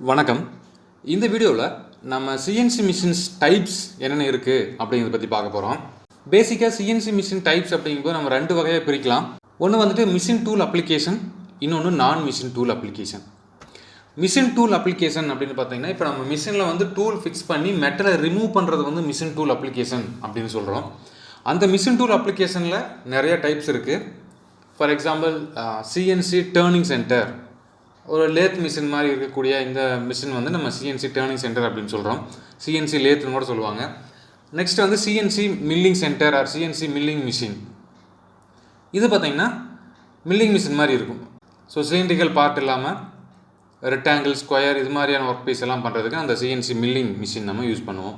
வணக்கம். இந்த வீடியோவில் நம்ம சிஎன்சி மிஷின்ஸ் டைப்ஸ் என்னென்ன இருக்குது அப்படிங்கிறத பற்றி பார்க்க போகிறோம். பேசிக்காக சிஎன்சி மிஷின் டைப்ஸ் அப்படிங்கும்போது நம்ம ரெண்டு வகையாக பிரிக்கலாம். ஒன்று வந்துட்டு மிஷின் டூல் அப்ளிகேஷன், இன்னொன்று நான் machine tool application. Machine tool application அப்படின்னு பார்த்தீங்கன்னா, இப்போ நம்ம மிஷினில் வந்து டூல் ஃபிக்ஸ் பண்ணி மெட்டலை ரிமூவ் பண்ணுறது வந்து மிஷின் டூல் அப்ளிகேஷன் அப்படின்னு சொல்கிறோம். அந்த மிஷின் டூல் அப்ளிகேஷனில் நிறைய டைப்ஸ் இருக்குது. For example CNC turning centre, ஒரு லேத் மிஷின் மாதிரி இருக்கக்கூடிய இந்த மிஷின் வந்து நம்ம சிஎன்சி டர்னிங் சென்டர் அப்படின்னு சொல்கிறோம். சிஎன்சி லேத்னு கூட சொல்லுவாங்க. நெக்ஸ்ட் வந்து CNC milling centre or CNC milling machine. இது பார்த்திங்கன்னா மில்லிங் மிஷின் மாதிரி இருக்கும். ஸோ சிலிண்ட்ரிக்கல் பார்ட் இல்லாமல் ரெக்டாங்கிள், ஸ்கொயர் இது மாதிரியான ஒர்க் பீஸ் எல்லாம் பண்ணுறதுக்கு அந்த சிஎன்சி மில்லிங் மிஷின் நம்ம யூஸ் பண்ணுவோம்.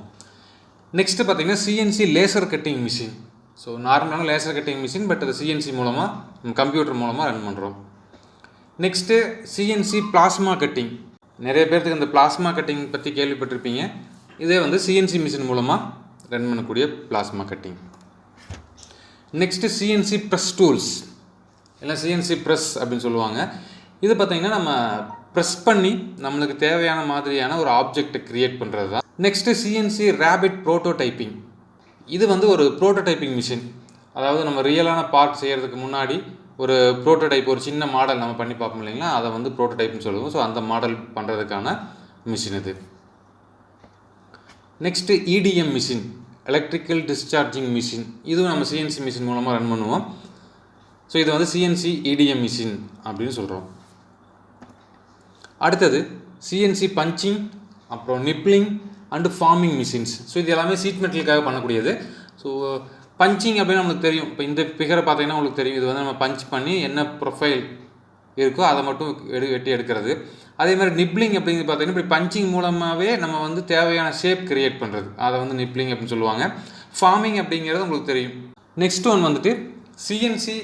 நெக்ஸ்ட்டு பார்த்திங்கன்னா CNC laser cutting machine. So நார்மலான லேசர் கட்டிங் மிஷின், பட் அது சிஎன்சி மூலமாக கம்ப்யூட்டர் மூலமாக ரன் பண்ணுறோம். Next CNC plasma cutting. நிறைய பேர்த்துக்கு இந்த பிளாஸ்மா கட்டிங் பற்றி கேள்விப்பட்டிருப்பீங்க. இதே வந்து சிஎன்சி மிஷின் மூலமாக ரன் பண்ணக்கூடிய plasma cutting. Next CNC press tools, இல்லை சிஎன்சி ப்ரெஸ் அப்படின்னு சொல்லுவாங்க. இது பார்த்திங்கன்னா நம்ம ப்ரெஸ் பண்ணி நம்மளுக்கு தேவையான மாதிரியான ஒரு ஆப்ஜெக்டை க்ரியேட் பண்ணுறது தான். Next CNC rapid prototyping. இது வந்து ஒரு ப்ரோட்டோடைப்பிங் மிஷின். அதாவது நம்ம ரியலான பார்ட் செய்கிறதுக்கு முன்னாடி ஒரு ப்ரோட்டோடைப், ஒரு சின்ன மாடல் நம்ம பண்ணி பார்ப்போம் இல்லைங்களா, அதை வந்து ப்ரோட்டோடைப்னு சொல்லுவோம். ஸோ அந்த மாடல் பண்ணுறதுக்கான மிஷின் இது. Next EDM machine, electrical discharging machine. இதுவும் நம்ம சிஎன்சி மிஷின் மூலமாக ரன் பண்ணுவோம். ஸோ இது வந்து சிஎன்சி இடிஎம் மிஷின் அப்படின்னு சொல்கிறோம். அடுத்தது சிஎன்சி பஞ்சிங், அப்புறம் நிப்ளிங் அண்டு ஃபார்மிங் மிஷின்ஸ். ஸோ இது எல்லாமே சீட் மெட்டலுக்காக பண்ணக்கூடியது. ஸோ பஞ்சிங் அப்படின்னு நம்மளுக்கு தெரியும். இப்போ இந்த ஃபிகரை பார்த்தீங்கன்னா உங்களுக்கு தெரியும். இது வந்து நம்ம பஞ்ச் பண்ணி என்ன ப்ரொஃபைல் இருக்கோ அதை மட்டும் வெட்டி எடுக்கிறது. அதே மாதிரி நிப்ளிங் அப்படிங்கிறது பார்த்தீங்கன்னா இப்படி பஞ்சிங் மூலமாகவே நம்ம வந்து தேவையான ஷேப் கிரியேட் பண்ணுறது, அதை வந்து நிப்ளிங் அப்படின்னு சொல்லுவாங்க. ஃபார்மிங் அப்படிங்கிறது உங்களுக்கு தெரியும். நெக்ஸ்ட் ஒன் வந்துட்டு CNC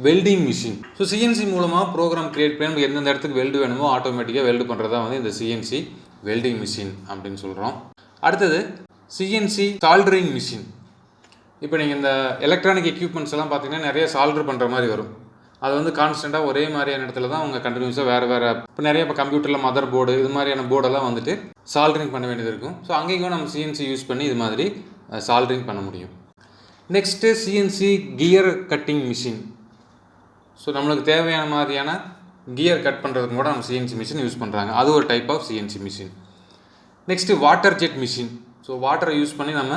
welding machine. So CNC மூலமாக ப்ரோக்ராம் கிரியேட் பண்ணி நமக்கு எந்தெந்த இடத்துக்கு வெல்டு வேணுமோ ஆட்டோமேட்டிக்காக வெல்டு பண்ணுறதா வந்து இந்த சிஎன்சி வெல்டிங் மிஷின் அப்படின்னு சொல்கிறோம். அடுத்தது சிஎன்சி சால்டரிங் மிஷின். இப்போ நீங்கள் இந்த எலக்ட்ரானிக் எக்யூப்மெண்ட்ஸ் எல்லாம் பார்த்தீங்கன்னா நிறைய சால்டர் பண்ணுற மாதிரி வரும். அது வந்து கான்ஸ்டண்ட்டாக ஒரே மாதிரியான இடத்துல தான் அவங்க கண்டினியூஸாக வேறு இப்போ நிறைய இப்போ கம்ப்யூட்டரில் மதர் போர்டு இது மாதிரியான போர்டெல்லாம் வந்துட்டு சால்டரிங் பண்ண வேண்டியது இருக்கும். ஸோ அங்கேயும் நம்ம சிஎன்சி யூஸ் பண்ணி இது மாதிரி சால்டரிங் பண்ண முடியும். Next CNC gear cutting machine. So நம்மளுக்கு தேவையான மாதிரியான கியர் கட் பண்ணுறதுக்கு கூட நம்ம சிஎன்சி மிஷின் யூஸ் பண்ணுறாங்க. அது ஒரு type of CNC machine. Next water jet machine. So வாட்டரை யூஸ் பண்ணி நம்ம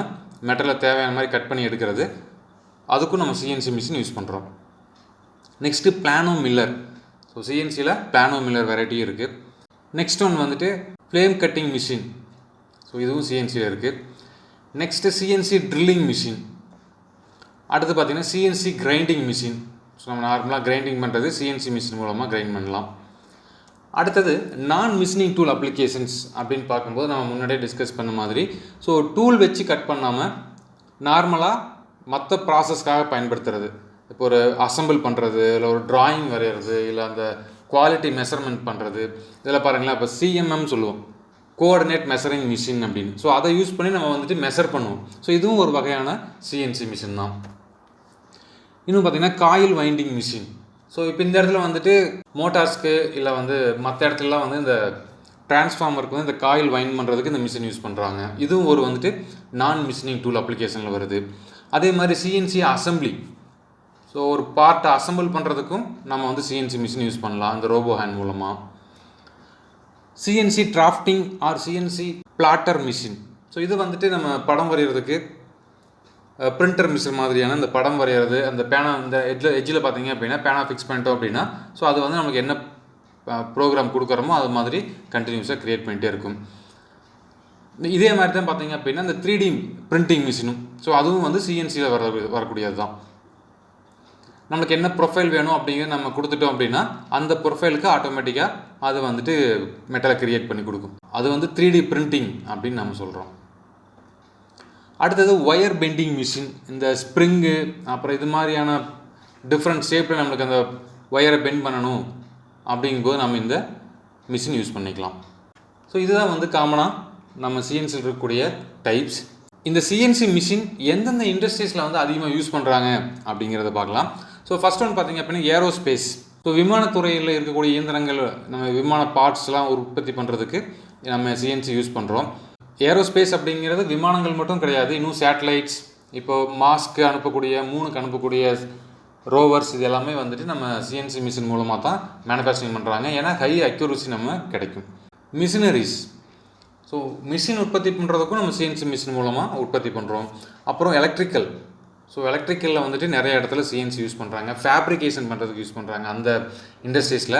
மெட்டலை தேவையான மாதிரி கட் பண்ணி எடுக்கிறது, அதுக்கும் நம்ம சிஎன்சி மிஷின் யூஸ் பண்ணுறோம். Next plano miller. ஸோ சிஎன்சியில் பிளானோ மில்லர் வெரைட்டி இருக்குது. நெக்ஸ்ட் ஒன் வந்துட்டு ஃப்ளேம் கட்டிங் மிஷின். ஸோ இதுவும் சிஎன்சியில் இருக்குது. Next CNC drilling machine. அடுத்து பார்த்திங்கன்னா சிஎன்சி கிரைண்டிங் மிஷின். ஸோ நம்ம நார்மலாக கிரைண்டிங் பண்ணுறது சிஎன்சி மிஷின் மூலமாக கிரைண்ட் பண்ணலாம். அடுத்தது நான் மிஷினிங் டூல் அப்ளிகேஷன்ஸ் அப்படின்னு பார்க்கும்போது நம்ம முன்னாடியே டிஸ்கஸ் பண்ண மாதிரி, ஸோ டூல் வச்சு கட் பண்ணாமல் நார்மலாக மற்ற ப்ராசஸ்க்காக பயன்படுத்துறது. இப்போ ஒரு அசம்பிள் பண்ணுறது, இல்லை ஒரு ட்ராயிங் வரைகிறது, இல்லை அந்த குவாலிட்டி மெஷர்மெண்ட் பண்ணுறது. இதில் பாருங்களேன், இப்போ சிஎம்எம் சொல்லுவோம், Co-ordinate மெஷரிங் மிஷின் அப்படின்னு. ஸோ அதை யூஸ் பண்ணி நம்ம வந்துட்டு மெஷர் பண்ணுவோம். ஸோ இதுவும் ஒரு வகையான சிஎன்சி மிஷின் தான். இன்னும் பார்த்திங்கன்னா காயில் வைண்டிங் மிஷின். ஸோ இப்போ இந்த இடத்துல வந்துட்டு மோட்டார்ஸ்க்கு இல்லை வந்து மற்ற இடத்துலலாம் வந்து இந்த டிரான்ஸ்ஃபார்மருக்கு வந்து இந்த காயில் வைண்ட் பண்ணுறதுக்கு இந்த மிஷின் யூஸ் பண்ணுறாங்க. இதுவும் ஒரு வந்துட்டு நான் மிஷினிங் டூல் அப்ளிகேஷனில் வருது. அதே மாதிரி சிஎன்சி அசம்பிளி. ஸோ ஒரு பார்ட்டை அசம்பிள் பண்ணுறதுக்கும் நம்ம வந்து சிஎன்சி மிஷின் யூஸ் பண்ணலாம் இந்த ரோபோ ஹேண்ட் மூலமாக. CNC drafting or CNC plotter machine. So இது வந்துட்டு நம்ம படம் வரைகிறதுக்கு பிரிண்டர் மிஷின் மாதிரியான இந்த படம் வரைகிறது, அந்த பேனா இந்த எட்ஜில் பார்த்தீங்க அப்படின்னா பேனா ஃபிக்ஸ் பண்ணிட்டோம் அப்படின்னா ஸோ அது வந்து நமக்கு என்ன ப்ரோக்ராம் கொடுக்குறோமோ அது மாதிரி கண்டினியூஸாக க்ரியேட் பண்ணிகிட்டே இருக்கும். இதே மாதிரி தான் பார்த்தீங்க அப்படின்னா இந்த 3D பிரிண்டிங் மிஷினும். ஸோ அதுவும் வந்து சிஎன்சியில் வரக்கூடியது தான். நம்மளுக்கு என்ன ப்ரொஃபைல் வேணும் அப்படிங்கிறது நம்ம கொடுத்துட்டோம் அப்படின்னா அந்த ப்ரொஃபைலுக்கு ஆட்டோமேட்டிக்காக அது வந்துட்டு மெட்டலை க்ரியேட் பண்ணி கொடுக்கும். அது வந்து 3D பிரிண்டிங் அப்படின்னு நம்ம சொல்கிறோம். அடுத்தது ஒயர் பெண்டிங் மிஷின். இந்த ஸ்ப்ரிங்கு அப்புறம் இது மாதிரியான டிஃப்ரெண்ட் ஷேப்பில் நம்மளுக்கு அந்த ஒயரை பெண்ட் பண்ணணும் அப்படிங்கும்போது நம்ம இந்த மிஷின் யூஸ் பண்ணிக்கலாம். ஸோ இதுதான் வந்து காமனாக நம்ம சிஎன்சியில் இருக்கக்கூடிய டைப்ஸ். இந்த சிஎன்சி மிஷின் எந்தெந்த இண்டஸ்ட்ரீஸில் வந்து அதிகமாக யூஸ் பண்ணுறாங்க அப்படிங்கிறத பார்க்கலாம். ஸோ ஃபஸ்ட் ஒன் பார்த்திங்க அப்படின்னா ஏரோஸ்பேஸ். ஸோ விமானத்துறையில் இருக்கக்கூடிய இயந்திரங்கள் நம்ம விமான பார்ட்ஸ்லாம் உற்பத்தி பண்ணுறதுக்கு நம்ம சிஎன்சி யூஸ் பண்ணுறோம். ஏரோஸ்பேஸ் அப்படிங்கிறது விமானங்கள் மட்டும் கிடையாது, இன்னும் சேட்டலைட்ஸ், இப்போ மாஸ்க்கு அனுப்பக்கூடிய 3க்கு அனுப்பக்கூடிய ரோவர்ஸ், இது எல்லாமே வந்துட்டு நம்ம சிஎன்சி மிஷின் மூலமாக தான் மேனுஃபேக்சரிங் பண்ணுறாங்க. ஏன்னா ஹை அக்யூரசி நம்ம கிடைக்கும். மிஷினரிஸ், ஸோ மிஷின் உற்பத்தி பண்ணுறதுக்கும் நம்ம சிஎன்சி மிஷின் மூலமாக உற்பத்தி பண்ணுறோம். அப்புறம் எலக்ட்ரிக்கல், ஸோ எலக்ட்ரிக்கலில் வந்துட்டு நிறைய இடத்துல சிஎன்சி யூஸ் பண்ணுறாங்க. ஃபேப்ரிகேஷன் பண்ணுறதுக்கு யூஸ் பண்ணுறாங்க, அந்த இண்டஸ்ட்ரீஸில்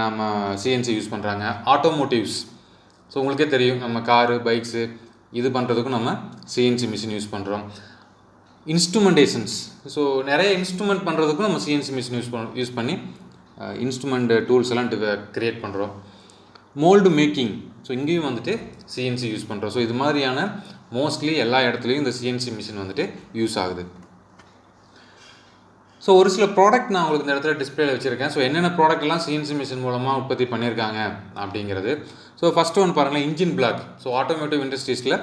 நம்ம சிஎன்சி யூஸ் பண்ணுறாங்க. ஆட்டோமோட்டிவ்ஸ், ஸோ உங்களுக்கே தெரியும், நம்ம காரு பைக்ஸு இது பண்ணுறதுக்கும் நம்ம சிஎன்சி மிஷின் யூஸ் பண்ணுறோம். இன்ஸ்ட்ருமெண்டேஷன்ஸ், ஸோ நிறைய இன்ஸ்ட்ருமெண்ட் பண்ணுறதுக்கும் நம்ம சிஎன்சி மிஷின் யூஸ் பண்ணி இன்ஸ்ட்ருமெண்ட் டூல்ஸ் எல்லாம் க்ரியேட் பண்ணுறோம். மோல்டு மேக்கிங், ஸோ இங்கேயும் வந்துட்டு சிஎன்சி யூஸ் பண்ணுறோம். ஸோ இது மாதிரியான மோஸ்ட்லி எல்லா இடத்துலையும் இந்த சிஎன்சி மிஷின் வந்துட்டு யூஸ் ஆகுது. ஸோ ஒரு சில ப்ராடக்ட் நான் உங்களுக்கு இந்த இடத்துல டிஸ்பிளேல வச்சுருக்கேன். ஸோ என்னென்ன ப்ராடக்ட்லாம் சிஎன்சி மிஷின் மூலமாக உற்பத்தி பண்ணியிருக்காங்க அப்படிங்கிறது. ஸோ ஃபஸ்ட்டு ஒன்று பாருங்களேன், இன்ஜின் பிளாக். ஸோ ஆட்டோமோட்டிவ் இண்டஸ்ட்ரீஸில்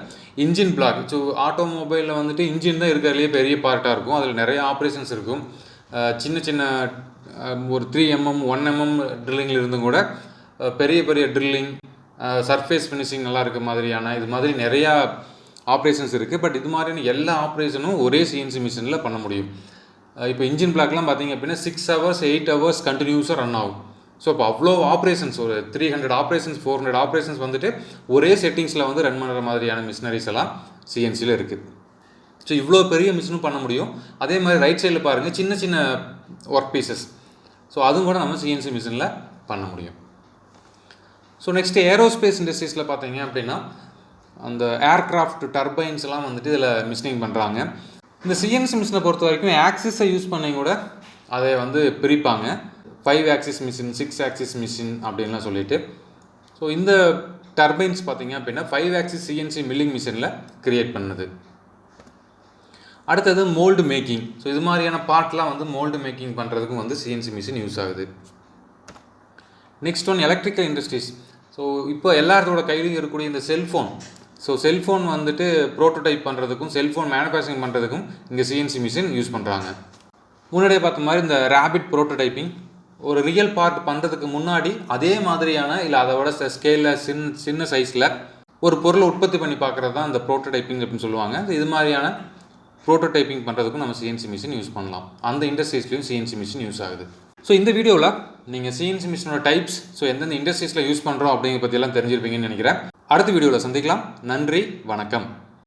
இன்ஜின் பிளாக், ஸோ ஆட்டோமொபைலில் வந்துட்டு இன்ஜின் தான் இருக்கிறதுலேயே பெரிய பார்ட்டாக இருக்கும். அதில் நிறைய ஆப்ரேஷன்ஸ் இருக்கும். சின்ன சின்ன ஒரு 3mm 1mm ட்ரில்லிங்கில் இருந்தும் கூட பெரிய பெரிய ட்ரில்லிங், சர்ஃபேஸ் ஃபினிஷிங் நல்லா இருக்க மாதிரியான இது மாதிரி நிறையா ஆப்ரேஷன்ஸ் இருக்குது. பட் இது மாதிரியான எல்லா ஆப்ரேஷனும் ஒரே சிஎன்சி மிஷினில் பண்ண முடியும். இப்போ இன்ஜின் பிளாக்லாம் பார்த்திங்க அப்படின்னா 6 hours 8 hours கண்டினியூஸாக ரன் ஆகும். ஸோ இப்போ அவ்வளோ ஆப்ரேஷன்ஸ், ஒரு 300 ஆப்ரேஷன்ஸ் 400 ஆப்ரேஷன்ஸ் வந்துட்டு ஒரே செட்டிங்ஸில் வந்து ரன் பண்ணுற மாதிரியான மிஷினரிஸ் எல்லாம் சிஎன்சியில் இருக்குது. ஸோ இவ்வளோ பெரிய மிஷினும் பண்ண முடியும். அதே மாதிரி ரைட் சைடில் பாருங்கள், சின்ன சின்ன ஒர்க் பீசஸ், ஸோ அதுவும் கூட நம்ம சிஎன்சி மிஷினில் பண்ண முடியும். ஸோ நெக்ஸ்ட்டு ஏரோஸ்பேஸ் இண்டஸ்ட்ரீஸில் பார்த்தீங்க அப்படின்னா அந்த ஏர்க்ராஃப்ட் டர்பைன்ஸ் எல்லாம் வந்துட்டு இதில் மிஷினிங் பண்ணுறாங்க. இந்த சிஎன்சி மிஷினை பொறுத்த வரைக்கும் ஆக்சிஸை யூஸ் பண்ணி கூட அதை வந்து பிரிப்பாங்க. 5 axis மிஷின், 6 axis மிஷின் அப்படின்லாம் சொல்லிட்டு. ஸோ இந்த டர்பைன்ஸ் பார்த்தீங்க அப்படின்னா 5 axis சிஎன்சி மில்லிங் மிஷினில் க்ரியேட் பண்ணுது. அடுத்தது மோல்டு மேக்கிங். ஸோ இது மாதிரியான பார்ட்லாம் வந்து மோல்டு மேக்கிங் பண்ணுறதுக்கும் வந்து சிஎன்சி மிஷின் யூஸ் ஆகுது. Next one electrical industries. So இப்போ எல்லாத்தோட கையிலையும் இருக்கக்கூடிய இந்த செல்ஃபோன், ஸோ செல்ஃபோன் வந்துட்டு ப்ரோட்டோடைப் பண்ணுறதுக்கும் செல்ஃபோன் மேனுஃபேக்சரிங் பண்ணுறதுக்கும் இங்கே சிஎன்சி மிஷின் யூஸ் பண்ணுறாங்க. முன்னாடியே பார்த்த மாதிரி இந்த ரேபிட் ப்ரோட்டோடைப்பிங், ஒரு ரியல் பார்ட் பண்ணுறதுக்கு முன்னாடி அதே மாதிரியான இல்லை அதோட ஸ்கேலில் சின்ன சைஸில் ஒரு பொருளை உற்பத்தி பண்ணி பார்க்குறது தான் இந்த ப்ரோட்டோடைப்பிங் அப்படின்னு சொல்லுவாங்க. இது மாதிரியான ப்ரோட்டோடைப்பிங் பண்ணுறதுக்கும் நம்ம சிஎன்சி மிஷின் யூஸ் பண்ணலாம். அந்த இண்டஸ்ட்ரீஸ்லையும் சிஎன்சி மிஷின் யூஸ் ஆகுது. ஸோ இந்த வீடியோவில் நீங்கள் சிஎன்சி மிஷினோட டைப்ஸ், ஸோ எந்தெந்த இண்டஸ்ட்ரீஸில் யூஸ் பண்ணுறோம் அப்படிங்கிற பற்றியெல்லாம் தெரிஞ்சிருப்பீங்கன்னு நினைக்கிறேன். அடுத்த வீடியோவில் சந்திக்கலாம். நன்றி, வணக்கம்.